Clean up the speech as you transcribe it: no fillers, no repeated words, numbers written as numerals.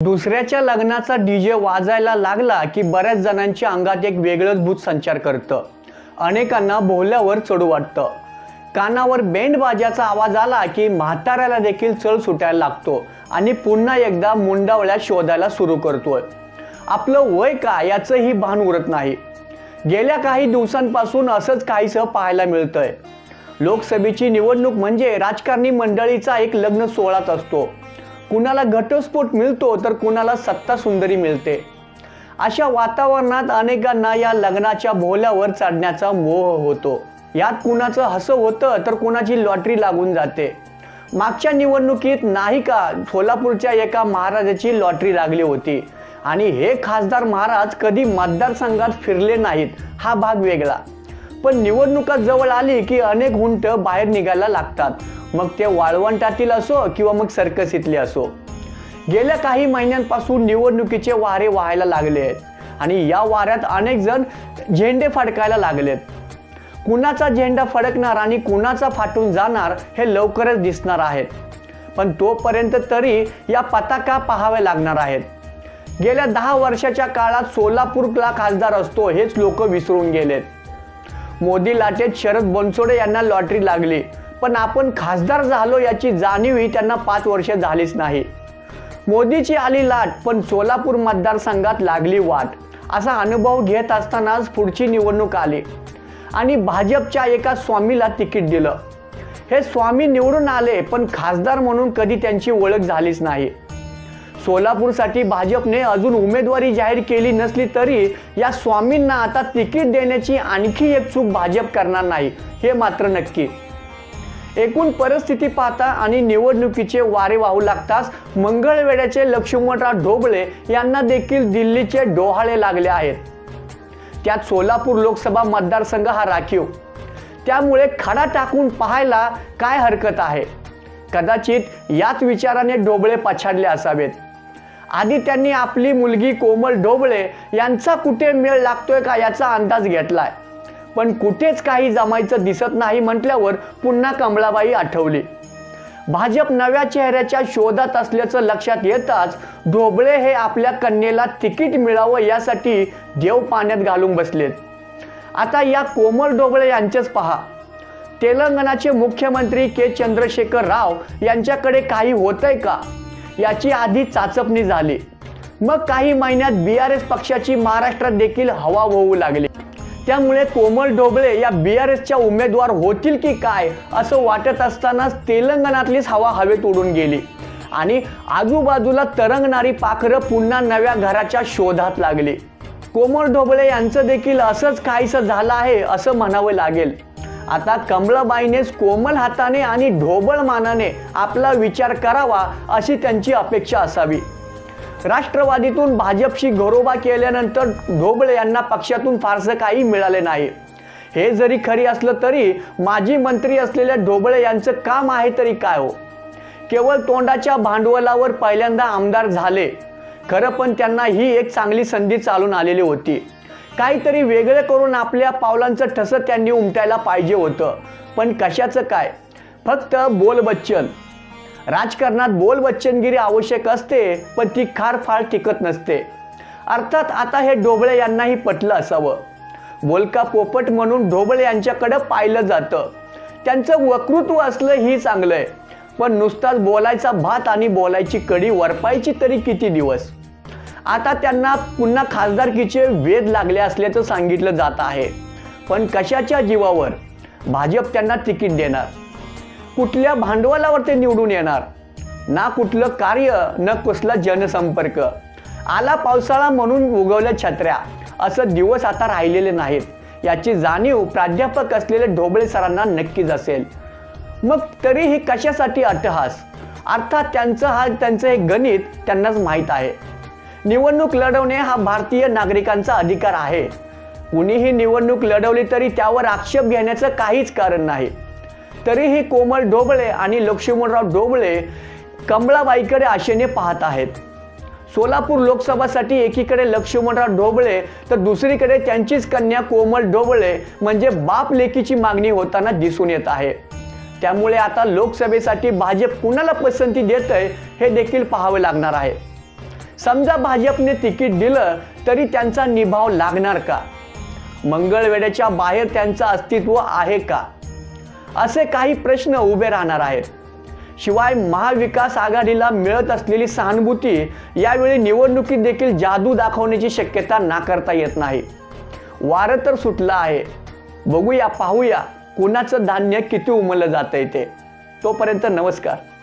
दुसऱ्याच्या लग्नाचा डीजे वाजायला लागला की बऱ्याच जणांच्या अंगात एक वेगळंच भूत संचार करतं। अनेकांना भोवल्यावर चढू वाटतं। कानावर बँड बाजाचा आवाज आला की म्हाताऱ्याला देखील चळ सुटायला लागतो आणि पुन्हा एकदा मुंडावळ्या शोधायला सुरू करतोय। आपलं वय का याचंही भान उरत नाही। गेल्या काही दिवसांपासून असंच काहीसं पाहायला मिळतंय। लोकसभेची निवडणूक म्हणजे राजकारणी मंडळीचा एक लग्न सोहळाच असतो। कुणाला घटस्फोट मिळतो तर कुणाला सत्ता सुंदरी मिळते। अशा वातावरणात अनेकांना या लग्नाच्या भोवल्यावर चढण्याचा मोह होतो। यात कुणाचं हसं होतं तर कुणाची लॉटरी लागून जाते। मागच्या निवडणुकीत नाही का सोलापूरच्या एका महाराजाची लॉटरी लागली होती आणि हे खासदार महाराज कधी मतदारसंघात फिरले नाहीत हा भाग वेगळा, पण निवडणुका जवळ आली की अनेक हुंट बाहेर निघायला लागतात, मग ते वाळवंटातील असो किंवा मग सर्कसीतले असो। गेल्या काही महिन्यांपासून निवडणुकीचे वारे वाहायला लागले आहेत आणि या वाऱ्यात अनेक जण झेंडे फडकायला लागलेत। कुणाचा झेंडा फडकणार आणि कुणाचा फाटून जाणार हे लवकरच दिसणार आहेत, पण तोपर्यंत तरी या पताका पाहाव्या लागणार आहेत। गेल्या 10 वर्षाच्या काळात सोलापूरला खासदार असतो हेच लोक विसरून गेलेत। मोदी लाटेत शरद बनसोडे यांना लॉटरी लागली, पण आपण खासदार झालो याची जाणीवही त्यांना 5 वर्ष झालीच नाही। मोदीची आली लाट पण सोलापूर मतदारसंघात लागली वाट, असा अनुभव घेत असतानाच पुढची निवडणूक आली आणि भाजपच्या एका स्वामीला तिकीट दिलं। हे स्वामी निवडून आले पण खासदार म्हणून कधी त्यांची ओळख झालीच नाही। सोलापूरसाठी भाजपने अजून उमेदवारी जाहीर केली नसली तरी या स्वामींना आता तिकीट देण्याची आणखी एक चूक भाजप करणार नाही हे मात्र नक्की। एकूण परिस्थिती पाहता आणि निवडणुकीचे वारे वाहू लागताच मंगळवेढ्याचे लक्ष्मणराव ढोबळे यांना देखील दिल्लीचे डोहाळे लागले आहेत। त्यात सोलापूर लोकसभा मतदारसंघ हा राखीव, त्यामुळे खडा टाकून पाहायला काय हरकत आहे। कदाचित याच विचाराने ढोबळे पछाडले असावेत। आधी त्यांनी आपली मुलगी कोमल ढोबळे यांचा कुठे मेळ लागतोय का याचा अंदाज घेतलाय, पण कुठेच काही जमायचं दिसत नाही म्हटल्यावर पुन्हा कमलाबाई आठवली। भाजप नव्या चेहऱ्याच्या शोधात असल्याचं लक्षात येताच ढोबळे हे आपल्या कन्येला तिकीट मिळावं यासाठी देव पाण्यात घालून बसलेत। आता या कोमल ढोबळे यांचेच पहा। तेलंगणाचे मुख्यमंत्री के चंद्रशेखर राव यांच्याकडे काही होतंय का याची आधी चाचपणी झाली, मग काही महिन्यात BRS पक्षाची महाराष्ट्रात देखील हवा होऊ लागली। त्यामुळे कोमल ढोबळे या BRSच्या उमेदवार होतील की काय असं वाटत असतानाच तेलंगणातलीच हवा हवेत उडून गेली आणि आजूबाजूला तरंगणारी पाखरं पुन्हा नव्या घराच्या शोधात लागली। कोमल ढोबळे यांचं देखील असंच काहीसं झालं आहे असं म्हणावं लागेल। आता कमलाबाईनेच कोमल हाताने आणि ढोबळ मानाने आपला विचार करावा अशी त्यांची अपेक्षा असावी। राष्ट्रवादीतून भाजपशी घरोबा केल्यानंतर ढोबळे यांना पक्षातून फारसं काही मिळाले नाही। हे जरी खरी असलं तरी माजी मंत्री असलेल्या ढोबळे यांचं काम आहे तरी काय हो, केवळ तोंडाच्या भांडवलावर पहिल्यांदा आमदार झाले खरं, पण त्यांना ही एक चांगली संधी चालून आलेली होती। काहीतरी वेगळं करून आपल्या पावलांचं ठसं त्यांनी उमटायला पाहिजे होतं, पण कशाचं काय, फक्त बोलबच्चन। राजकारणात बोलबच्चनगिरी आवश्यक असते पण ती फार टिकत नसते। अर्थात आता हे ढोबळे यांनाही पटलं असावं। बोलका पोपट म्हणून ढोबळे यांच्याकडे पाहिलं जातं। त्यांचं वक्तृत्व असलं ही चांगलंय, पण नुसताच बोलायचा भात आणि बोलायची कढी वरपायची तरी किती दिवस। आता त्यांना पुन्हा खासदारकीचे वेध लागले असल्याचं सांगितलं जात आहे, पण कशाच्या जीवावर भाजप त्यांना तिकीट देणार? कुठल्या भांडवलावर ते निवडून येणार? ना कुठलं कार्य न कसला जनसंपर्क। आला पावसाळा म्हणून उगवल्या छत्र्या असं दिवस आता राहिलेले नाहीत याची जाणीव प्राध्यापक असलेले ढोबळे सरांना नक्कीच असेल। मग तरीही कशासाठी अट्टहास? अर्थात त्यांचं हे गणित त्यांनाच माहीत आहे। निवडणूक लढवणे हा भारतीय नागरिकांचा अधिकार आहे। कुणीही निवडणूक लढवली तरी त्यावर आक्षेप घेण्याचं काहीच कारण नाही। तरीही कोमल ढोबळे आणि लक्ष्मणराव ढोबळे कमलाबाईकडे आशेने पाहत आहेत। सोलापूर लोकसभासाठी एकीकडे लक्ष्मणराव ढोबळे तर दुसरीकडे त्यांचीच कन्या कोमल ढोबळे म्हणजे बाप लेकीची मागणी होताना दिसून येत आहे। त्यामुळे आता लोकसभेसाठी भाजप कुणाला पसंती देतंय हे देखील पाहावे लागणार आहे। समजा भाजपने तिकीट दिलं तरी त्यांचा निभाव लागणार का? मंगळवेढ्याच्या बाहेर त्यांचं अस्तित्व आहे का? असे काही प्रश्न उभे राहणार आहेत. शिवाय महाविकास आघाडीला मिळत असलेली सहानुभूती यावेळी निवडणुकीत देखील जादू दाखवण्याची शक्यता नाकारता येत नाही. वारं तर सुटलं आहे. बघूया, पाहूया कुणाचं धान्य किती उमललं जातंय ते. तोपर्यंत नमस्कार.